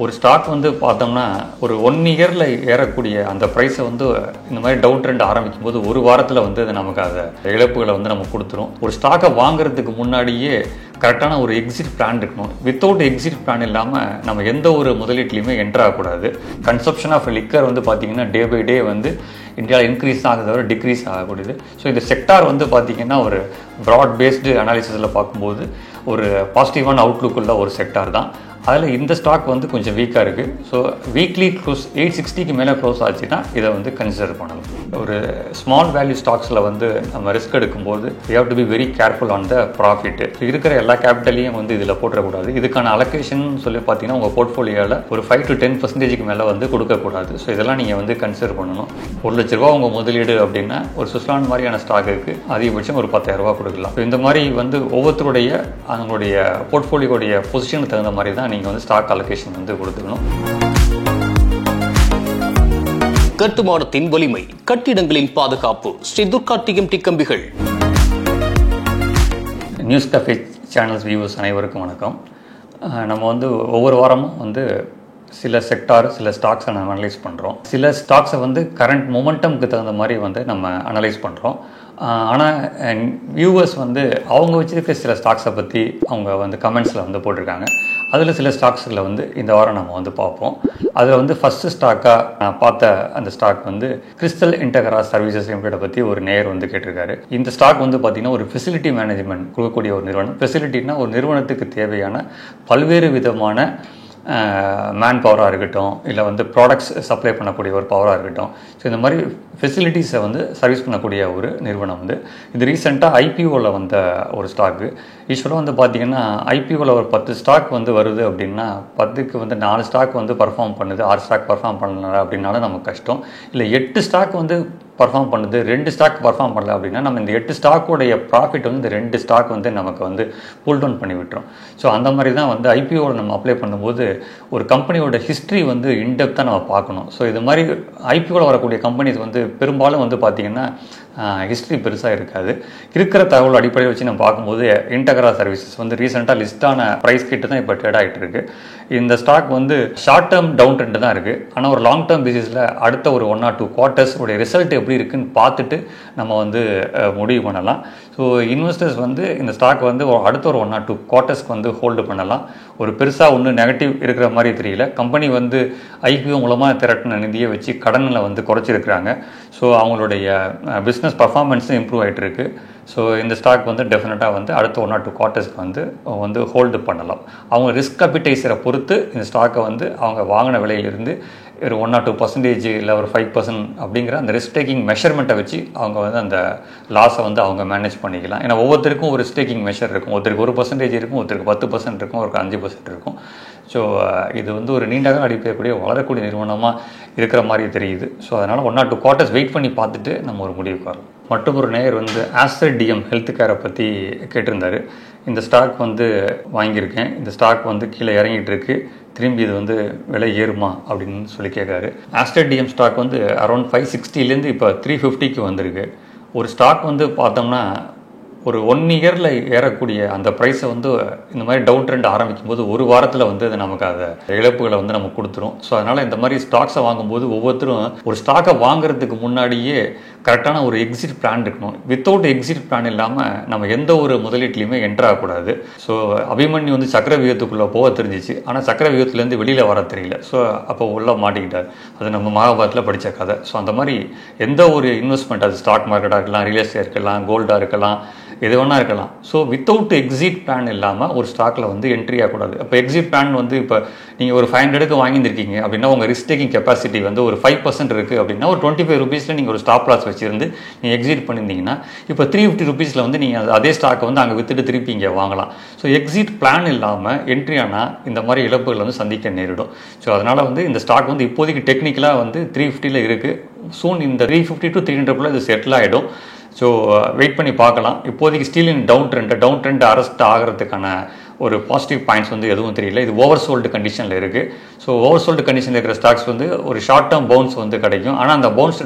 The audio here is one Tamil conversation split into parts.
ஒரு ஸ்டாக் வந்து பார்த்தோம்னா ஒரு 1 இயரில் ஏறக்கூடிய அந்த ப்ரைஸை வந்து இந்த மாதிரி டவுன் ட்ரெண்ட் ஆரம்பிக்கும் போது ஒரு வாரத்தில் வந்து அது நமக்கு அதை இழப்புகளை வந்து நம்ம கொடுத்துரும். ஒரு ஸ்டாக்கை வாங்குறதுக்கு முன்னாடியே கரெக்டான ஒரு எக்ஸிட் பிளான் இருக்கணும். வித்தவுட் எக்ஸிட் பிளான் இல்லாமல் நம்ம எந்த ஒரு முதலீட்லையுமே என்டர் ஆகக்கூடாது. கன்சப்ஷன் ஆஃப் லிக்கர் வந்து பார்த்திங்கன்னா டே பை டே வந்து இந்தியாவில் இன்க்ரீஸ் ஆகுது தவிர டிக்ரீஸ் ஆகக்கூடியது. ஸோ இந்த செக்டார் வந்து பார்த்திங்கன்னா ஒரு ப்ராட் பேஸ்டு அனாலிசிஸில் பார்க்கும்போது ஒரு பாசிட்டிவான அவுட்லுக் உள்ள ஒரு செக்டார் தான். அதில் இந்த ஸ்டாக் வந்து கொஞ்சம் வீக்காக இருக்குது. ஸோ வீக்லி க்ளோஸ் 860க்கு மேலே க்ளோஸ் ஆச்சுன்னா இதை வந்து கன்சிடர் பண்ணணும். ஒரு ஸ்மால் வேல்யூ ஸ்டாக்ஸில் வந்து நம்ம ரிஸ்க் எடுக்கும்போது you have to be very careful on the profit. இருக்கிற எல்லா கேபிட்டலையும் வந்து இதில் போட்டுறக்கூடாது. இதுக்கான அலோகேஷன் சொல்லி பார்த்தீங்கன்னா உங்கள் போர்ட்ஃபோலியோவில் ஒரு 5 to 10% மேலே வந்து கொடுக்கக்கூடாது. ஸோ இதெல்லாம் நீங்கள் வந்து கன்சிடர் பண்ணணும். ₹1,00,000 உங்கள் முதலீடு அப்படின்னா ஒரு சுஸ்லான் மாதிரியான ஸ்டாக்குக்கு அதிகபட்சம் ஒரு ₹10,000 கொடுக்கலாம். இந்த மாதிரி வந்து ஒவ்வொருத்தருடைய அவங்களுடைய போர்ட்ஃபோலியோடைய பொசிஷனுக்கு தகுந்த மாதிரி தான் நீங்கள் வந்து ஸ்டாக் அலோகேஷன் வந்து கொடுத்துக்கணும். கட்டுமானத்தின் வலிமை, கட்டிடங்களின் பாதுகாப்பு. ஸ்ரீ துர்கா டிஎம்டி கம்பிகள். நியூஸ் கஃபே சேனல்ஸ் வியூவர்ஸ் அனைவருக்கும் வணக்கம். நம்ம வந்து ஒவ்வொரு வாரமும் வந்து சில செக்டார் சில ஸ்டாக்ஸை நம்ம அனலைஸ் பண்ணுறோம். சில ஸ்டாக்ஸை வந்து கரண்ட் மொமெண்டம்க்கு தகுந்த மாதிரி வந்து நம்ம அனலைஸ் பண்ணுறோம். ஆனால் வியூவர்ஸ் வந்து அவங்க வச்சுருக்க சில ஸ்டாக்ஸை பற்றி அவங்க வந்து கமெண்ட்ஸில் வந்து போட்டிருக்காங்க. அதில் சில ஸ்டாக்ஸில் வந்து இந்த வாரம் நம்ம வந்து பார்ப்போம். அதில் வந்து ஃபஸ்ட்டு ஸ்டாக்காக நான் பார்த்த அந்த ஸ்டாக் வந்து கிறிஸ்டல் இன்டெக்ரா சர்வீசஸ் லிமிடெடை பற்றி ஒரு நேயர் வந்து கேட்டிருக்காரு. இந்த ஸ்டாக் வந்து பார்த்திங்கன்னா ஒரு ஃபெசிலிட்டி மேனேஜ்மெண்ட் கொடுக்கக்கூடிய ஒரு நிறுவனம். ஃபெசிலிட்டினா ஒரு நிறுவனத்துக்கு தேவையான பல்வேறு விதமான மேன் பவராக இருக்கட்டும், இல்லை வந்து ப்ராடக்ட்ஸ் சப்ளை பண்ணக்கூடிய ஒரு பவராக இருக்கட்டும். ஸோ இந்த மாதிரி ஃபெசிலிட்டிஸை வந்து சர்வீஸ் பண்ணக்கூடிய ஒரு நிறுவனம் வந்து இது ரீசெண்டாக ஐபிஓவில் வந்த ஒரு ஸ்டாக்கு. யூஸ்வலாக வந்து பார்த்திங்கன்னா ஐபிஓவில் ஒரு 10 ஸ்டாக் வந்து வருது அப்படின்னா 10க்கு வந்து 4 ஸ்டாக் வந்து பர்ஃபார்ம் பண்ணுது, 6 ஸ்டாக் பர்ஃபார்ம் பண்ணல அப்படின்னாலும் நமக்கு கஷ்டம். இல்லை 8 ஸ்டாக் வந்து பர்ஃபார்ம் பண்ணுது, 2 ஸ்டாக் பர்ஃபார்ம் பண்ணல அப்படின்னா நம்ம இந்த 8 ஸ்டாக்கோடைய ப்ராஃபிட் வந்து இந்த 2 ஸ்டாக் வந்து நமக்கு வந்து புல் டவுன் பண்ணி விட்டுரும். ஸோ அந்த மாதிரி தான் வந்து ஐபிஓவில் நம்ம அப்ளை பண்ணும்போது ஒரு கம்பெனியோட ஹிஸ்ட்ரி வந்து இன்டெப்த்தாக நம்ம பார்க்கணும். ஸோ இது மாதிரி ஐபிஓவில் வரக்கூடிய கம்பெனிஸ் வந்து பெரும்பாலும் வந்து பார்த்திங்கன்னா ஹிஸ்ட்ரி பெருசாக இருக்காது. இருக்கிற தகவல் அடிப்படையில் வச்சு நம்ம பார்க்கும்போது இன்டெக்ரா சர்வீசஸ் வந்து ரீசெண்டாக லிஸ்டான ப்ரைஸ் கிட்ட தான் இப்போ ட்ரேட் ஆகிட்டு இருக்கு. இந்த ஸ்டாக் வந்து ஷார்ட் டேர்ம் டவுன் ட்ரெண்ட் தான் இருக்குது. ஆனால் ஒரு லாங் டேர்ம் பேசிஸில் அடுத்த ஒரு 1 or 2 quarters உடைய ரிசல்ட் எப்படி இருக்குன்னு பார்த்துட்டு நம்ம வந்து முடிவு பண்ணலாம். ஸோ இன்வெஸ்டர்ஸ் வந்து இந்த ஸ்டாக் வந்து அடுத்த ஒரு 1 or 2 quarters வந்து ஹோல்டு பண்ணலாம். ஒரு பெருசாக ஒன்றும் நெகட்டிவ் இருக்கிற மாதிரி தெரியல. கம்பெனி வந்து ஐபிஓ மூலமாக திரட்டின நிதியை வச்சு கடனில் வந்து குறைச்சிருக்கிறாங்க. ஸோ அவங்களுடைய பிஸ்னஸ் பர்ஃபார்மன்ஸும் இம்ப்ரூவ் ஆகிட்டு இருக்கு. ஸோ இந்த ஸ்டாக் வந்து டெஃபினட்டாக வந்து அடுத்த 1 or 2 quartersக்கு வந்து ஹோல்டு பண்ணலாம். அவங்க ரிஸ்க் கேபிட்டைசரை பொறுத்து இந்த ஸ்டாக்கை வந்து அவங்க வாங்கின விலையிலிருந்து ஒரு 1 or 2% இல்லை ஒரு 5% அப்படிங்கிற அந்த ரிஸ்க் டேக்கிங் மெஷர்மெண்ட்டை வச்சு அவங்க வந்து அந்த லாஸை வந்து அவங்க மேனேஜ் பண்ணிக்கலாம். ஏன்னா ஒவ்வொருத்தருக்கும் ஒரு ரிஸ்க் டேக்கிங் மெஷர் இருக்கும். ஒருத்தருக்கு 1% இருக்கும், ஒருத்தருக்கு 10% இருக்கும், ஒருக்கு 5% இருக்கும். ஸோ இது வந்து ஒரு நீண்ட கால அடிப்படையக்கூடிய வளரக்கூடிய நிறுவனமாக இருக்கிற மாதிரி தெரியுது. ஸோ அதனால் 1 or 2 quarters வெயிட் பண்ணி பார்த்துட்டு நம்ம ஒரு முடிவுக்கு வரலாம். மற்றும் ஒரு நேயர் வந்து ஆஸ்டர் டிஎம் ஹெல்த் கேரை பற்றி கேட்டிருந்தார். இந்த ஸ்டாக் வந்து வாங்கியிருக்கேன், இந்த ஸ்டாக் வந்து கீழே இறங்கிட்டு இருக்கு, திரும்பி இது வந்து விலை ஏறுமா அப்படின்னு சொல்லி கேட்காரு. ஆஸ்டர் டிஎம் ஸ்டாக் வந்து அரௌண்ட் 560லேருந்து இப்போ 350க்கு வந்திருக்கு. ஒரு ஸ்டாக் வந்து பார்த்தோம்னா ஒரு 1 இயரில் ஏறக்கூடிய அந்த ப்ரைஸை வந்து இந்த மாதிரி டவுன் ட்ரெண்ட் ஆரம்பிக்கும் போது ஒரு வாரத்தில் வந்து அது நமக்கு அதை இழப்புகளை வந்து நமக்கு கொடுத்துரும். ஸோ அதனால் இந்த மாதிரி ஸ்டாக்ஸை வாங்கும்போது ஒவ்வொருத்தரும் ஒரு ஸ்டாக்கை வாங்குறதுக்கு முன்னாடியே கரெக்டான ஒரு எக்ஸிட் பிளான் இருக்கணும். வித்தவுட் எக்ஸிட் பிளான் இல்லாமல் நம்ம எந்த ஒரு முதலீட்லையுமே என்டர் ஆகக்கூடாது. ஸோ அபிமன்யு வந்து சக்கர வியூகத்துக்குள்ளே போக தெரிஞ்சிச்சு, ஆனால் சக்கர வியூகத்துலேருந்து வெளியில் வர தெரியல. ஸோ அப்போ உள்ளே மாட்டிக்கிட்டார். அது நம்ம மகாபாரத்தில் படித்த கதை. ஸோ அந்த மாதிரி எந்த ஒரு இன்வெஸ்ட்மெண்ட், அது ஸ்டாக் மார்க்கெட்டாக இருக்கலாம், ரியல் எஸ்டேட் இருக்கலாம், கோல்டாக இருக்கலாம், எது வேணா இருக்கலாம். ஸோ வித்தவுட் எக்ஸிட் பிளான் இல்லாமல் ஒரு ஸ்டாக்கில் வந்து என்ட்ரி ஆகக்கூடாது. இப்போ எக்ஸிட் பிளான் வந்து இப்போ நீங்கள் ஒரு 500க்கு வாங்கியிருக்கீங்க அப்படின்னா உங்கள் ரிஸ்க் டேக்கிங் கெப்பாசிட்டி வந்து ஒரு 5% இருக்குது அப்படின்னா ஒரு ₹25 நீங்கள் ஒரு ஸ்டாப் லாஸ் வச்சுருந்து நீங்கள் எக்ஸிட் பண்ணியிருந்தீங்கன்னா இப்போ ₹350 வந்து நீங்கள் அதே ஸ்டாக்கை வந்து அங்கே விற்றுட்டு திருப்பி இங்கே வாங்கலாம். ஸோ எக்ஸிட் பிளான் இல்லாமல் என்ட்ரி ஆனால் இந்த மாதிரி இழப்புகள் வந்து சந்திக்க நேரிடும். ஸோ அதனால் வந்து இந்த ஸ்டாக் வந்து இப்போதைக்கு டெக்னிக்கலாக வந்து 350ல் இருக்குது. சூன் இந்த 350 to 300 இது செட்டில் ஆகிடும். ஸோ வெயிட் பண்ணி பார்க்கலாம். இப்போதைக்கு still in down trend arrest ஆகிறதுக்கான ஒரு பாசிட்டிவ் பாயிண்ட்ஸ் வந்து எதுவும் தெரியல. இது ஓவர் சோல்டு கண்டிஷனில் இருக்குது. ஸோ ஓவர் சோல்டு கண்டிஷனில் இருக்கிற ஸ்டாக்ஸ் வந்து ஒரு ஷார்ட் டேர்ம் பவுன்ஸ் வந்து கிடைக்கும். ஆனால் அந்த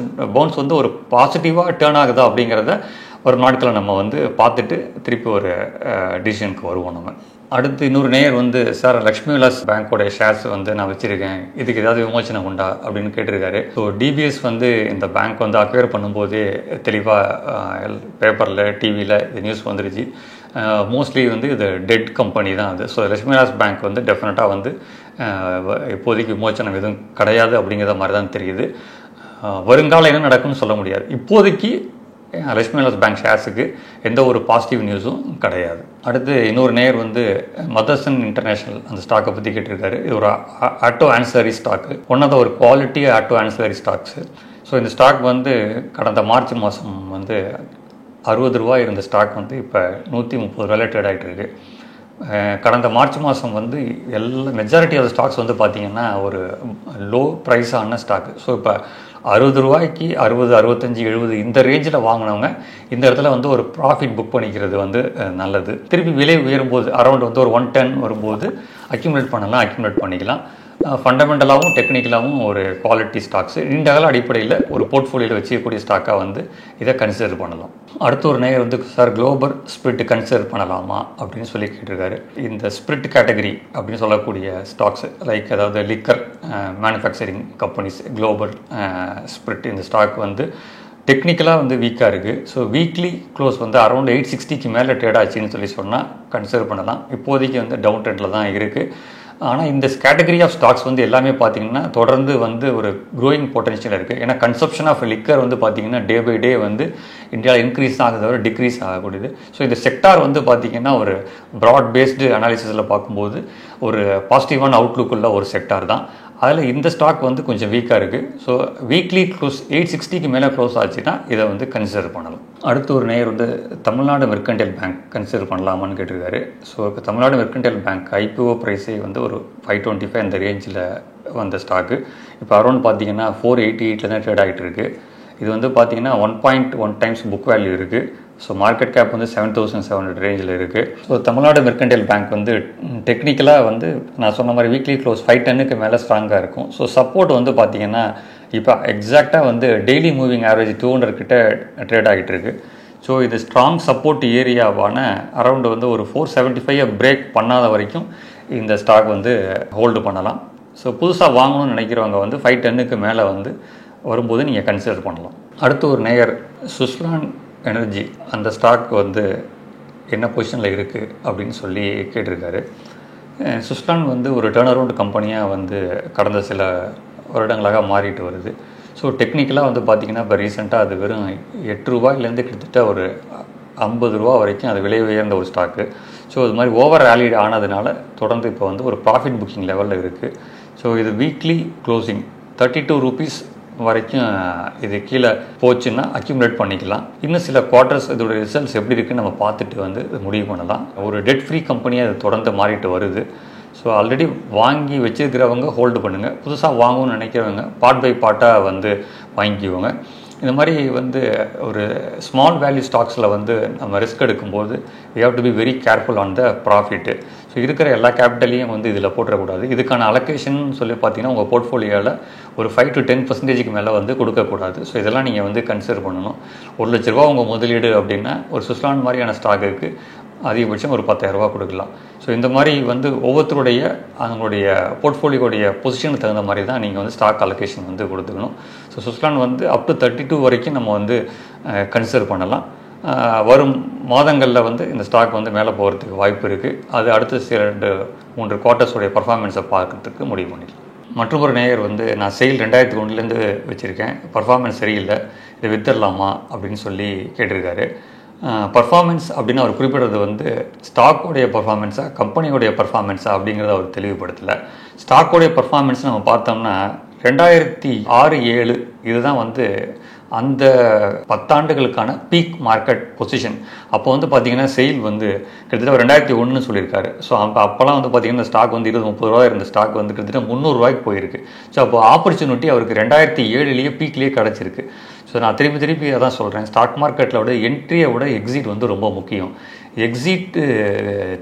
பவுன்ஸ் வந்து ஒரு பாசிட்டிவாக டேர்ன் ஆகுதா அப்படிங்கிறத ஒரு நாட்களை நம்ம வந்து பார்த்துட்டு திருப்பி ஒரு டிசிஷனுக்கு வருவோம் நம்ம. அடுத்து இன்னொரு நேயர் வந்து சார் லக்ஷ்மி விலாஸ் பேங்க்கோட ஷேர்ஸ் வந்து நான் வச்சுருக்கேன், இதுக்கு ஏதாவது விமோச்சனம் உண்டா அப்படின்னு கேட்டிருக்காரு. ஸோ டிபிஎஸ் வந்து இந்த பேங்க் வந்து அக்வயர் பண்ணும்போதே தெளிவாக பேப்பரில் டிவியில் இது நியூஸ் வந்துருச்சு. மோஸ்ட்லி வந்து இது டெட் கம்பெனி தான் அது. ஸோ லக்ஷ்மி விலாஸ் பேங்க் வந்து டெஃபினட்டாக வந்து இப்போதைக்கு விமோச்சனம் எதுவும் கிடையாது அப்படிங்கிற மாதிரி தான் தெரியுது. வருங்காலம் என்ன நடக்கும்னு சொல்ல முடியாது. இப்போதைக்கு லக்ஷ்மி விலாஸ் பேங்க் ஷேர்ஸுக்கு எந்த ஒரு பாசிட்டிவ் நியூஸும் கிடையாது. அடுத்து இன்னொரு நேயர் வந்து மதர்சன் இன்டர்நேஷ்னல் அந்த ஸ்டாக்கை பற்றி கேட்டிருக்காரு. இது ஒரு auto ancillary stock, one of the ஒரு quality auto ancillary stocks. So இந்த ஸ்டாக் வந்து கடந்த மார்ச் மாதம் வந்து 60 ரூபா இருந்த ஸ்டாக் வந்து இப்போ 130 ரூபாயில் ட்ரேட் ஆகிட்டு இருக்கு. கடந்த மார்ச் மாதம் வந்து மெஜாரிட்டி ஆஃப் ஸ்டாக்ஸ் வந்து பார்த்திங்கன்னா ஒரு லோ ப்ரைஸான ஸ்டாக்கு. ஸோ இப்போ 60 ரூபாய்க்கு 60, 65, 70 இந்த ரேஞ்சில் வாங்கினவங்க இந்த இடத்துல வந்து ஒரு ப்ராஃபிட் புக் பண்ணிக்கிறது வந்து நல்லது. திருப்பி விலை உயரும்போது அரௌண்ட் வந்து ஒரு 110 வரும்போது அக்யூமுலேட் பண்ணிக்கலாம். ஃபண்டமெண்டலாகவும் டெக்னிக்கலாகவும் ஒரு குவாலிட்டி ஸ்டாக்ஸு நீண்ட கால அடிப்படையில் ஒரு போர்ட்ஃபோலியோவில் வச்சுக்கக்கூடிய ஸ்டாக்காக வந்து இதை கன்சிடர் பண்ணலாம். அடுத்த ஒரு நேயர் வந்து சார் குளோபல் ஸ்பிரிட் கன்சிடர் பண்ணலாமா அப்படின்னு சொல்லி கேட்டிருக்காரு. இந்த ஸ்பிரிட் கேட்டகரி அப்படின்னு சொல்லக்கூடிய ஸ்டாக்ஸ் லைக் அதாவது liquor manufacturing companies, global spirit இந்த ஸ்டாக் வந்து டெக்னிக்கலாக வந்து வீக்காக இருக்குது. ஸோ வீக்லி க்ளோஸ் வந்து அரௌண்ட் 860க்கு மேலே ட்ரேட் ஆச்சுன்னு சொல்லி சொன்னால் கன்சிடர் பண்ணலாம். இப்போதைக்கு வந்து டவுன் ட்ரெண்டில் தான் இருக்குது. ஆனால் இந்த கேட்டகரி ஆஃப் ஸ்டாக்ஸ் வந்து எல்லாமே பார்த்திங்கன்னா தொடர்ந்து வந்து ஒரு க்ரோயிங் பொட்டன்ஷியல் இருக்குது. ஏன்னா கன்சப்ஷன் ஆஃப் லிக்கர் வந்து பார்த்திங்கன்னா டே பை டே வந்து இந்தியாவில் இன்க்ரீஸ் ஆகுது தவிர டிக்ரீஸ் ஆகக்கூடியது. ஸோ இந்த செக்டார் வந்து பார்த்திங்கன்னா ஒரு ப்ராட் பேஸ்டு அனாலிசிஸில் பார்க்கும்போது ஒரு பாசிட்டிவான அவுட்லுக் உள்ள ஒரு செக்டார் தான். அதில் இந்த ஸ்டாக் வந்து கொஞ்சம் வீக்காக இருக்குது. ஸோ வீக்லி க்ளோஸ் 860க்கு மேலே க்ளோஸ் ஆச்சுன்னா இதை வந்து கன்சிடர் பண்ணலாம். அடுத்து ஒரு நேயர் வந்து தமிழ்நாடு மெர்கன்டைல் பேங்க் கன்சிடர் பண்ணலாமான்னு கேட்டிருக்காரு. ஸோ இப்போ தமிழ்நாடு மெர்கன்டைல் பேங்க் ஐபிஓ ப்ரைஸே வந்து ஒரு 525 இந்த ரேஞ்சில் வந்த ஸ்டாக்கு இப்போ அரௌண்ட் பார்த்திங்கன்னா 488 தான் ட்ரேட் ஆகிட்டு இருக்குது. இது வந்து பார்த்திங்கன்னா 1.1 டைம்ஸ் புக் வேல்யூ இருக்குது. ஸோ மார்க்கெட் கேப் வந்து 7,700 ரேஞ்சில் இருக்குது. ஸோ தமிழ்நாடு மெர்கன்டைல் பேங்க் வந்து டெக்னிக்கலாக வந்து நான் சொன்ன மாதிரி வீக்லி க்ளோஸ் 510க்கு மேலே ஸ்ட்ராங்காக இருக்கும். ஸோ சப்போர்ட் வந்து பார்த்திங்கன்னா இப்போ எக்ஸாக்டாக வந்து டெய்லி மூவிங் ஆவரேஜ் 200 கிட்ட ட்ரேட் ஆகிட்டு இருக்கு. ஸோ இது ஸ்ட்ராங் சப்போர்ட் ஏரியாவான அரௌண்ட் வந்து ஒரு 475 பிரேக் பண்ணாத வரைக்கும் இந்த ஸ்டாக் வந்து ஹோல்டு பண்ணலாம். ஸோ புதுசாக வாங்கணும்னு நினைக்கிறவங்க வந்து 510க்கு மேலே வந்து வரும்போது நீங்கள் கன்சிடர் பண்ணலாம். அடுத்து ஒரு நேயர் சுஸ்லான் எனர்ஜி அந்த ஸ்டாக் வந்து என்ன பொசிஷனில் இருக்குது அப்படின்னு சொல்லி கேட்டிருக்காரு. சுஸ்லான் வந்து ஒரு டர்ன் அரவுண்ட் கம்பெனியாக வந்து கடந்த சில வருடங்களாக மாறிட்டு வருது. ஸோ டெக்னிக்கலாக வந்து பார்த்திங்கன்னா இப்போ ரீசெண்டாக அது வெறும் 8 ரூபாயிலேருந்து கிட்டத்தட்ட ஒரு 50 ரூபா வரைக்கும் அது விலை உயர்ந்த ஒரு ஸ்டாக்கு. ஸோ இது மாதிரி ஓவர் வேலிட் ஆனதுனால தொடர்ந்து இப்போ வந்து ஒரு ப்ராஃபிட் புக்கிங் லெவலில் இருக்குது. ஸோ இது வீக்லி க்ளோசிங் 32 ரூபீஸ் வரைக்கும் இது கீழே போச்சுன்னா அக்யூமுலேட் பண்ணிக்கலாம். இன்னும் சில குவார்ட்டர்ஸ் இதோட ரிசல்ட்ஸ் எப்படி இருக்குன்னு நம்ம பார்த்துட்டு வந்து முடிவு பண்ணலாம். ஒரு டெட் ஃப்ரீ கம்பெனியாக அது தொடர்ந்து மாறிட்டு வருது. ஸோ ஆல்ரெடி வாங்கி வச்சுருக்கிறவங்க ஹோல்டு பண்ணுங்கள், புதுசாக வாங்கணும்னு நினைக்கிறவங்க பார்ட் பை பார்ட்டாக வந்து வாங்கிக்குவோங்க. இந்த மாதிரி வந்து ஒரு ஸ்மால் வேல்யூ ஸ்டாக்ஸில் வந்து நம்ம ரிஸ்க் எடுக்கும்போது we have to be very careful on the profit. So இருக்கிற எல்லா கேபிட்டலையும் வந்து இதில் போட்டுறக்கூடாது. இதுக்கான அலோகேஷன் சொல்லி பார்த்தீங்கன்னா உங்கள் போர்ட்ஃபோலியோவில் ஒரு 5 to 10% மேலே வந்து கொடுக்கக்கூடாது. ஸோ இதெல்லாம் நீங்கள் வந்து கன்சிடர் பண்ணணும். 1 லட்ச ரூபா உங்கள் முதலீடு அப்படின்னா ஒரு சுஸ்லான் மாதிரியான ஸ்டாக்குக்கு அதிகபட்சம் ஒரு 10,000 ரூபா கொடுக்கலாம். ஸோ இந்த மாதிரி வந்து ஒவ்வொருத்தருடைய அவங்களுடைய போர்ட்ஃபோலியோடைய பொசிஷனுக்கு தகுந்த மாதிரி தான் நீங்கள் வந்து ஸ்டாக் அலோகேஷன் வந்து கொடுத்துக்கணும். ஸோ சுஸ்லான் வந்து அப் டு 32 வரைக்கும் நம்ம வந்து கன்சிடர் பண்ணலாம். வரும் மாதங்களில் வந்து இந்த ஸ்டாக் வந்து மேலே போகிறதுக்கு வாய்ப்பு இருக்குது. அது அடுத்த 2-3 குவார்ட்டர்ஸோடைய பர்ஃபார்மன்ஸை பார்க்கறதுக்கு முடிவு பண்ணிக்கலாம். மற்றொரு நேயர் வந்து நான் சேல் 2001 வச்சுருக்கேன், பர்ஃபார்மன்ஸ் சரியில்லை, இதை வித்துடலாமா அப்படின்னு சொல்லி கேட்டிருக்காரு. பர்ஃபார்மன்ஸ் அப்படின்னு அவர் குறிப்பிடுறது வந்து ஸ்டாக்கோடைய பர்ஃபார்மன்ஸா கம்பெனியோடைய பர்ஃபார்மன்ஸா அப்படிங்கிறத அவர் தெளிவுபடுத்தலை. ஸ்டாக்கோடைய பர்ஃபார்மன்ஸ் நம்ம பார்த்தோம்னா 2006-07 இதுதான் வந்து அந்த 10 ஆண்டுகளுக்கான பீக் மார்க்கெட் பொசிஷன். அப்போ வந்து பார்த்திங்கன்னா செயில் வந்து கிட்டத்தட்ட 2001 சொல்லியிருக்காரு. ஸோ அப்போலாம் வந்து பார்த்திங்கன்னா ஸ்டாக் வந்து 20-30 ரூபா இருந்த ஸ்டாக் வந்து கிட்டத்தட்ட 300 ரூபாய்க்கு போயிருக்கு. ஸோ அப்போ ஆப்பர்ச்சுனிட்டி அவருக்கு 2007 பீக்லேயே கிடச்சிருக்கு. ஸோ நான் திருப்பி அதான் சொல்கிறேன், ஸ்டாக் மார்க்கெட்டில் விட என்ட்ரியை விட எக்ஸிட் வந்து ரொம்ப முக்கியம். எக்ஸிட்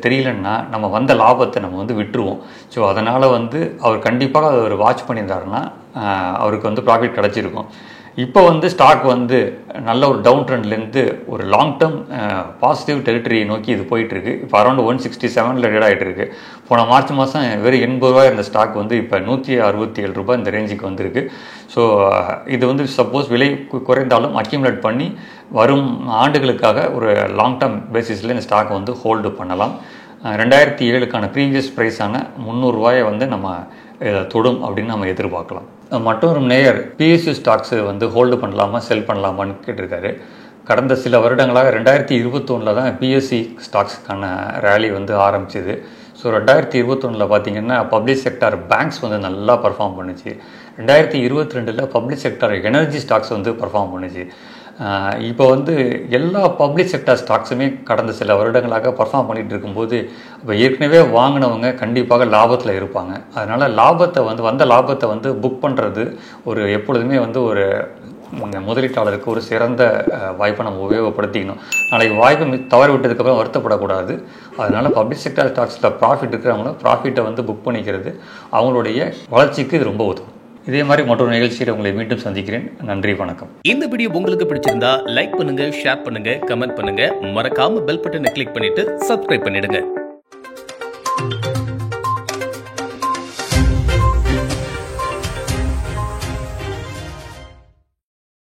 தெரியலன்னா நம்ம வந்த லாபத்தை நம்ம வந்து விட்டுருவோம். ஸோ அதனால் வந்து அவர் கண்டிப்பாக அவர் வாட்ச் பண்ணியிருந்தாருன்னா அவருக்கு வந்து ப்ராஃபிட் கிடச்சிருக்கும். இப்போ வந்து ஸ்டாக் வந்து நல்ல ஒரு டவுன் ட்ரெண்ட்லேருந்து ஒரு லாங் டேர்ம் பாசிட்டிவ் டெரிட்டரியை நோக்கி இது போயிட்டுருக்கு. இப்போ அரௌண்ட் 167 ட்ரேட் ஆகிட்டு இருக்கு. போன மார்ச் மாதம் வெறும் 80 ரூபாய் இருந்த ஸ்டாக் வந்து இப்போ 167 ரூபாய் இந்த ரேஞ்சுக்கு வந்திருக்கு. ஸோ இது வந்து சப்போஸ் விலை குறைந்தாலும் அக்யூமுலேட் பண்ணி வரும் ஆண்டுகளுக்காக ஒரு லாங் டேர்ம் பேசிஸில் இந்த ஸ்டாக் வந்து ஹோல்டு பண்ணலாம். 2007க்கான ப்ரீவியஸ் ப்ரைஸான 300 ரூபாயை வந்து நம்ம தொடும் அப்படின்னு நம்ம எதிர்பார்க்கலாம். மற்றொரு நேயர் பிஎஸ்யூ ஸ்டாக்ஸு வந்து ஹோல்டு பண்ணலாமா செல் பண்ணலாமான்னு கேட்டிருக்காரு. கடந்த சில வருடங்களாக 2021 தான் பிஎஸ்சி ஸ்டாக்ஸுக்கான ரேலி வந்து ஆரம்பிச்சிது. ஸோ 2021 பார்த்தீங்கன்னா பப்ளிக் செக்டார் பேங்க்ஸ் வந்து நல்லா பர்ஃபார்ம் பண்ணுச்சு. 2022 பப்ளிக் செக்டார் எனர்ஜி ஸ்டாக்ஸ் வந்து பர்ஃபார்ம் பண்ணுச்சு. இப்போ வந்து எல்லா பப்ளிக் செக்டார் ஸ்டாக்ஸுமே கடந்த சில வருடங்களாக பர்ஃபார்ம் பண்ணிகிட்டு இருக்கும்போது இப்போ ஏற்கனவே வாங்கினவங்க கண்டிப்பாக லாபத்தில் இருப்பாங்க. அதனால் வந்த லாபத்தை வந்து புக் பண்ணுறது ஒரு எப்பொழுதுமே வந்து ஒரு முதலீட்டாளருக்கு ஒரு சிறந்த வாய்ப்பை நம்ம உபயோகப்படுத்திக்கணும். நாளைக்கு வாய்ப்பு தவறு விட்டதுக்கப்புறம் வருத்தப்படக்கூடாது. அதனால் பப்ளிக் செக்டார் ஸ்டாக்ஸில் ப்ராஃபிட் இருக்கிறவங்கள ப்ராஃபிட்டை வந்து புக் பண்ணிக்கிறது அவங்களுடைய வளர்ச்சிக்கு இது ரொம்ப உதவும். இதே மாதிரி மற்றொரு நிகழ்ச்சியில் உங்களை மீண்டும் சந்திக்கிறேன். நன்றி, வணக்கம். இந்த வீடியோ உங்களுக்கு பிடிச்சிருந்தா லைக் பண்ணுங்க, ஷேர் பண்ணுங்க, கமெண்ட் பண்ணுங்க. மறக்காம பெல் பட்டனை கிளிக் பண்ணிட்டு சப்ஸ்கிரைப் பண்ணிடுங்க.